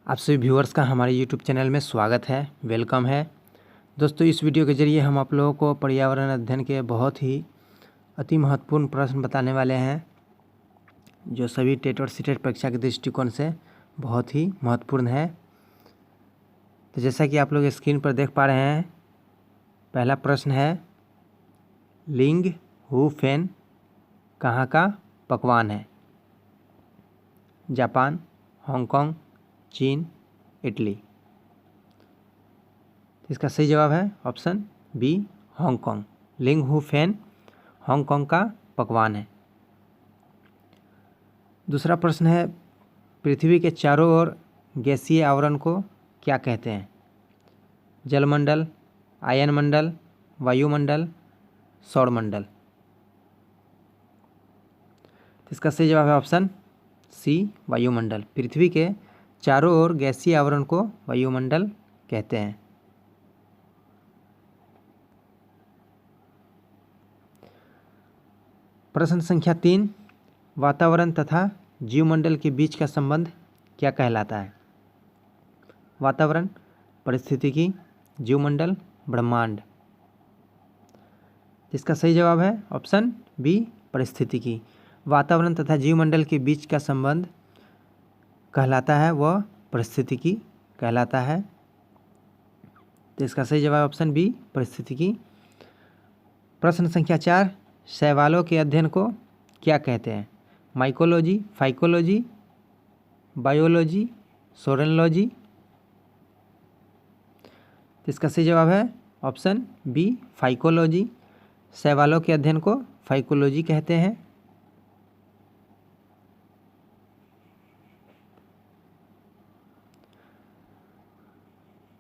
आप सभी व्यूअर्स का हमारे यूट्यूब चैनल में स्वागत है, वेलकम है। दोस्तों, इस वीडियो के ज़रिए हम आप लोगों को पर्यावरण अध्ययन के बहुत ही अति महत्वपूर्ण प्रश्न बताने वाले हैं, जो सभी टेट और सीटेट परीक्षा के दृष्टिकोण से बहुत ही महत्वपूर्ण है। तो जैसा कि आप लोग स्क्रीन पर देख पा रहे हैं, पहला प्रश्न है, लिंग हू फेन कहाँ का पकवान है? जापान, हांगकांग, चीन, इटली। इसका सही जवाब है ऑप्शन बी, हांगकांग। लिंग हू फेन हांगकांग का पकवान है। दूसरा प्रश्न है, पृथ्वी के चारों ओर गैसीय आवरण को क्या कहते हैं? जलमंडल, आयनमंडल, वायुमंडल, सौरमंडल। इसका सही जवाब है ऑप्शन सी, वायुमंडल। पृथ्वी के चारों ओर गैसीय आवरण को वायुमंडल कहते हैं। प्रश्न संख्या 3, वातावरण तथा जीवमंडल के बीच का संबंध क्या कहलाता है? वातावरण, परिस्थितिकी, जीवमंडल, ब्रह्मांड। इसका सही जवाब है ऑप्शन बी, परिस्थितिकी। वातावरण तथा जीवमंडल के बीच का संबंध कहलाता है वह परिस्थितिकी कहलाता है। तो इसका सही जवाब ऑप्शन बी, परिस्थितिकी। प्रश्न संख्या 4, शैवालों के अध्ययन को क्या कहते हैं? माइकोलॉजी, फाइकोलॉजी, बायोलॉजी, सोरेनोलॉजी। इसका सही जवाब है ऑप्शन बी, फाइकोलॉजी। शैवालों के अध्ययन को फाइकोलॉजी कहते हैं।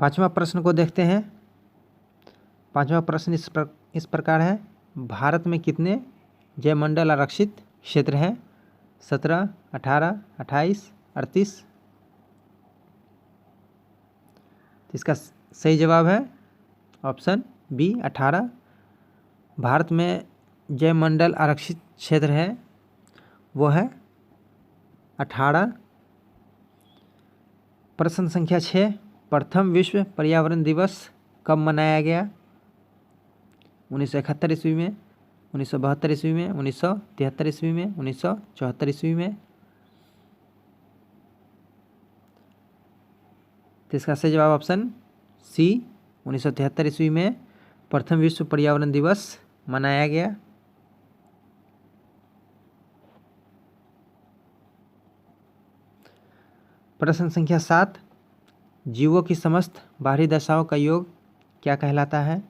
पांचवा प्रश्न को देखते हैं। पांचवा प्रश्न इस प्रकार है, भारत में कितने जैवमंडल आरक्षित क्षेत्र हैं? 17, 18, 28, 38। इसका सही जवाब है ऑप्शन बी, 18। भारत में जैवमंडल आरक्षित क्षेत्र है वो है 18। प्रश्न संख्या 6, प्रथम विश्व पर्यावरण दिवस कब मनाया गया? 1971 ईस्वी में, 1972 ईस्वी में, 1973 ईस्वी में, 1974 ईस्वी में। तो इसका सही जवाब ऑप्शन सी, 1973 ईस्वी में प्रथम विश्व पर्यावरण दिवस मनाया गया। प्रश्न संख्या 7, जीवों की समस्त बाहरी दशाओं का योग क्या कहलाता है?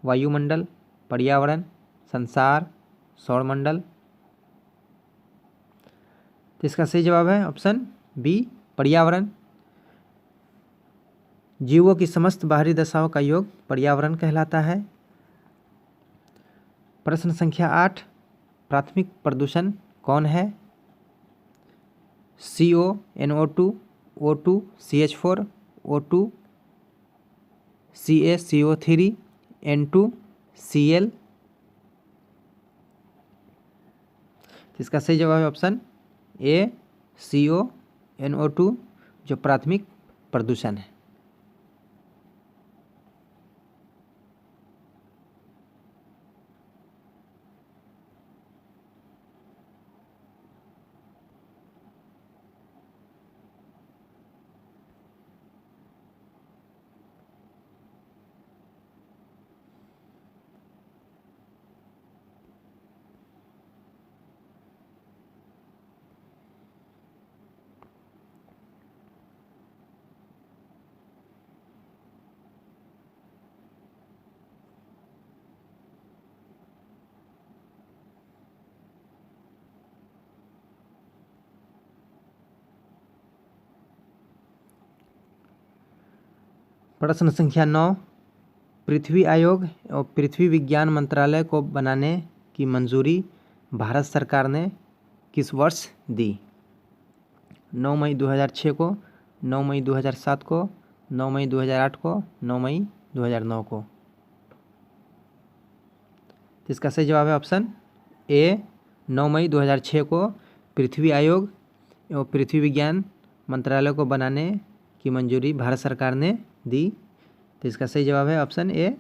वायुमंडल, पर्यावरण, संसार, सौरमंडल। तो इसका सही जवाब है ऑप्शन बी, पर्यावरण। जीवों की समस्त बाहरी दशाओं का योग पर्यावरण कहलाता है। प्रश्न संख्या 8, प्राथमिक प्रदूषण कौन है? CO, NO2, O2, CH4, O2, CaCO3, N2, Cl। इसका सही जवाब है ऑप्शन ए, CO, NO2 जो प्राथमिक प्रदूषण है। प्रश्न संख्या 9, पृथ्वी आयोग और पृथ्वी विज्ञान मंत्रालय को बनाने की मंजूरी भारत सरकार ने किस वर्ष दी? 9 मई 2006 को, 9 मई 2007 को, 9 मई 2008 को, 9 मई 2009 को। तो इसका सही जवाब है ऑप्शन ए, 9 मई 2006 को पृथ्वी आयोग एवं पृथ्वी विज्ञान मंत्रालय को बनाने की मंजूरी भारत सरकार ने दी? तो इसका सही जवाब है ऑप्शन ए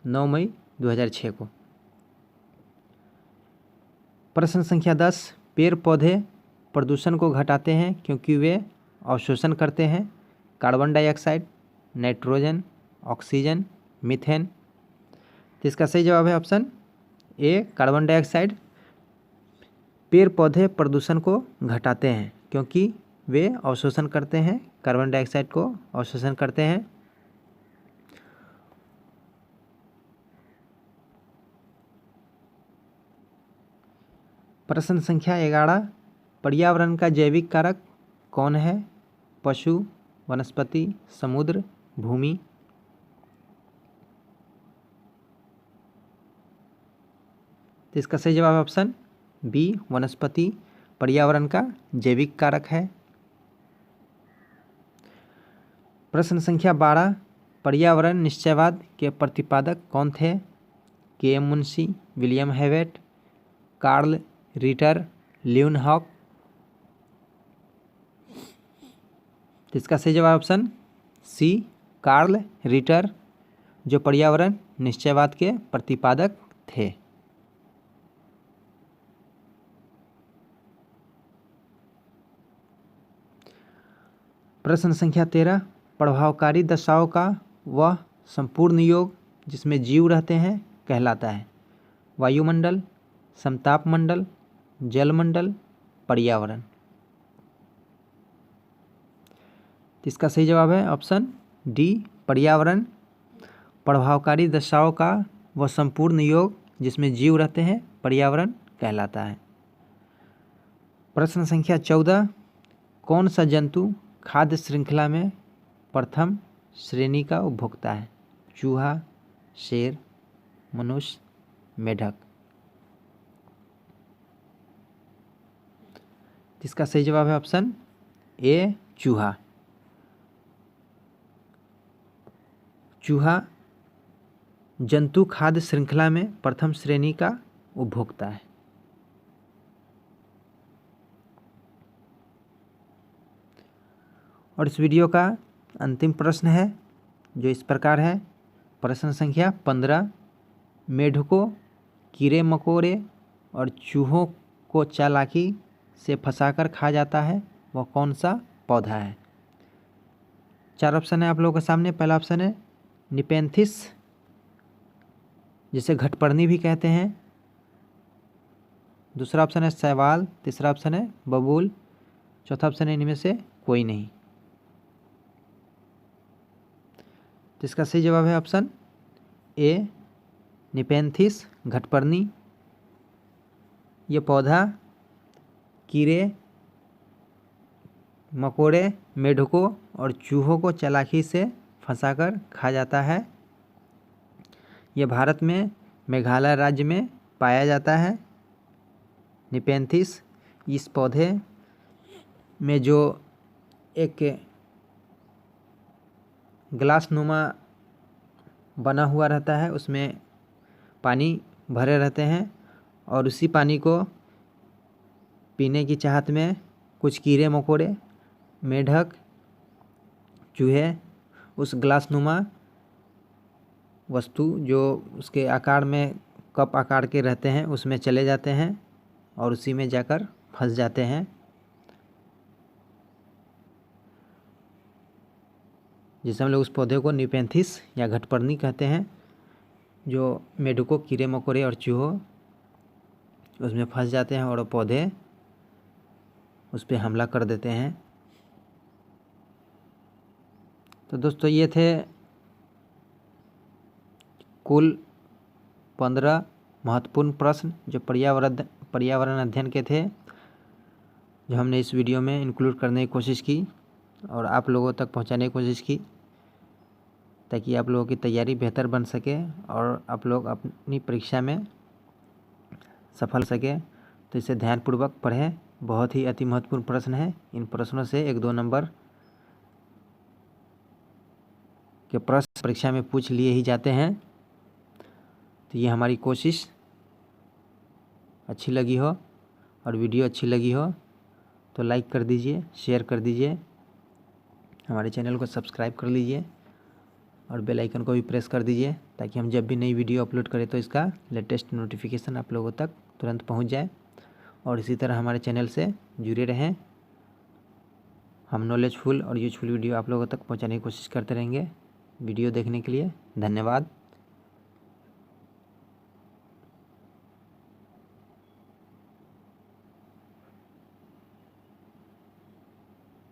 9 मई 2006 को। प्रश्न संख्या 10, पेड़ पौधे प्रदूषण को घटाते हैं क्योंकि वे अवशोषण करते हैं carbon dioxide, nitrogen, oxygen, methane. तो इसका सही जवाब है ऑप्शन ए कार्बन डाइऑक्साइड। पेड़ पौधे प्रदूषण को घटाते हैं क्योंकि वे अवशोषण करते हैं कार्बन डाइऑक्साइड को अवशोषण करते हैं। प्रश्न संख्या 11, पर्यावरण का जैविक कारक कौन है? पशु, वनस्पति, समुद्र, भूमि। तो इसका सही जवाब ऑप्शन बी वनस्पति पर्यावरण का जैविक कारक है। प्रश्न संख्या 12, पर्यावरण निश्चयवाद के प्रतिपादक कौन थे? K M. Munshi, William Hewett, Carl Ritter, Leeuwenhoek. तो इसका सही जवाब ऑप्शन सी कार्ल रिटर, जो पर्यावरण निश्चयवाद के प्रतिपादक थे। प्रश्न संख्या 13, प्रभावकारी दशाओं का वह संपूर्ण योग जिसमें जीव रहते हैं कहलाता है? वायुमंडल, समताप मंडल, जलमंडल, पर्यावरण। इसका सही जवाब है ऑप्शन डी पर्यावरण। प्रभावकारी दशाओं का वह संपूर्ण योग जिसमें जीव रहते हैं पर्यावरण कहलाता है। प्रश्न संख्या 14, कौन सा जंतु खाद्य श्रृंखला में प्रथम श्रेणी का उपभोक्ता है? चूहा, शेर, मनुष्य, मेढक। इसका सही जवाब है ऑप्शन ए चूहा। चूहा जंतु खाद्य श्रृंखला में प्रथम श्रेणी का उपभोक्ता है। और इस वीडियो का अंतिम प्रश्न है जो इस प्रकार है। प्रश्न संख्या 15, मेढकों, कीड़े मकोड़े और चूहों को चालाकी से फंसाकर खा जाता है वह कौन सा पौधा है? 4 ऑप्शन है आप लोगों के सामने। पहला ऑप्शन है निपेंथिस, जिसे घटपर्णी भी कहते हैं। दूसरा ऑप्शन है शैवाल। तीसरा ऑप्शन है बबूल। चौथा ऑप्शन है इनमें से कोई नहीं। तो इसका सही जवाब है ऑप्शन ए निपेंथिस घटपर्णी। ये पौधा कीड़े मकोड़े, मेढकों और चूहों को चालाकी से फंसाकर खा जाता है। यह भारत में मेघालय राज्य में पाया जाता है। निपेंथिस, इस पौधे में जो एक ग्लास नुमा बना हुआ रहता है उसमें पानी भरे रहते हैं और उसी पानी को पीने की चाहत में कुछ कीड़े मकोड़े, मेढक, चूहे उस ग्लास नुमा वस्तु जो उसके आकार में कप आकार के रहते हैं उसमें चले जाते हैं और उसी में जाकर फंस जाते हैं, जिसे हम लोग उस पौधे को निपेंथिस या घटपर्णी कहते हैं, जो मेढकों, कीड़े मकोड़े और चूहों उसमें फंस जाते हैं और पौधे उस पर हमला कर देते हैं। तो दोस्तों ये थे कुल 15 महत्वपूर्ण प्रश्न जो पर्यावरण अध्ययन के थे, जो हमने इस वीडियो में इंक्लूड करने की कोशिश की और आप लोगों तक पहुंचाने की कोशिश की, ताकि आप लोगों की तैयारी बेहतर बन सके और आप लोग अपनी परीक्षा में सफल सके। तो इसे ध्यानपूर्वक पढ़ें। बहुत ही अति महत्वपूर्ण प्रश्न है। इन प्रश्नों से 1-2 नंबर के प्रश्न परीक्षा में पूछ लिए ही जाते हैं। तो ये हमारी कोशिश अच्छी लगी हो और वीडियो अच्छी लगी हो तो लाइक कर दीजिए, शेयर कर दीजिए हमारे चैनल को सब्सक्राइब कर लीजिए और बेल आइकन को भी प्रेस कर दीजिए ताकि हम जब भी नई वीडियो अपलोड करें तो इसका लेटेस्ट नोटिफिकेशन आप लोगों तक तुरंत पहुंच जाए। और इसी तरह हमारे चैनल से जुड़े रहें। हम नॉलेजफुल और यूजफुल वीडियो आप लोगों तक पहुंचाने की कोशिश करते रहेंगे। वीडियो देखने के लिए धन्यवाद।